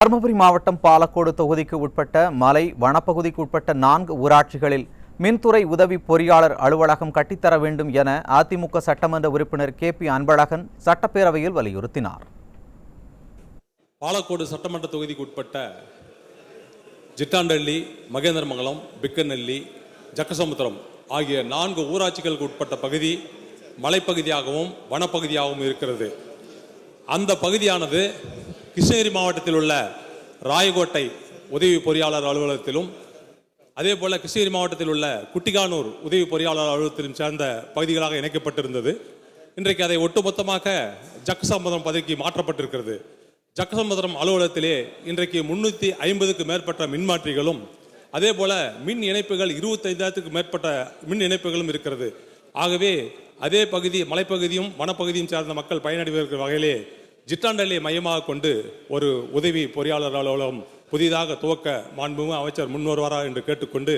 தருமபுரி மாவட்டம் பாலக்கோடு தொகுதிக்கு உட்பட்ட மலை வனப்பகுதிக்கு உட்பட்ட 4 ஊராட்சிகளில் மின்துறை உதவி பொறியாளர் அலுவலகம் கட்டித்தர வேண்டும் என அதிமுக சட்டமன்ற உறுப்பினர் KP அன்பழகன் சட்டப்பேரவையில் வலியுறுத்தினார். பாலக்கோடு சட்டமன்ற தொகுதிக்கு உட்பட்ட ஜிட்டாண்டள்ளி, மகேந்திரமங்கலம், பிக்கநெல்லி, ஜக்கசமுத்திரம் ஆகிய 4 ஊராட்சிகளுக்கு உட்பட்ட பகுதி மலைப்பகுதியாகவும் வனப்பகுதியாகவும் இருக்கிறது. அந்த பகுதியானது கிருஷ்ணகிரி மாவட்டத்தில் உள்ள ராயகோட்டை உதவி பொறியாளர் அலுவலகத்திலும் அதே போல கிருஷ்ணகிரி மாவட்டத்தில் உள்ள குட்டிகானூர் உதவி பொறியாளர் அலுவலகத்திலும் சேர்ந்த பகுதிகளாக இணைக்கப்பட்டிருந்தது. இன்றைக்கு அதை ஒட்டுமொத்தமாக ஜக்கசமுத்திரம் பகுதிக்கு மாற்றப்பட்டிருக்கிறது. ஜக்கசமுத்திரம் அலுவலகத்திலே இன்றைக்கு 350க்கு மேற்பட்ட மின்மாற்றிகளும் அதே போல மின் இணைப்புகள் 25,000க்கு மேற்பட்ட மின் இணைப்புகளும் இருக்கிறது. ஆகவே அதே பகுதி மலைப்பகுதியும் வனப்பகுதியும் சேர்ந்த மக்கள் பயனடைவதற்கு வகையிலே ஜிட்டாண்டள்ளியை மையமாக கொண்டு ஒரு உதவி பொறியாளர் அலுவலகம் புதிதாக துவக்க மாண்புமிகு அமைச்சர் முன்வருவாரா என்று கேட்டுக்கொண்டு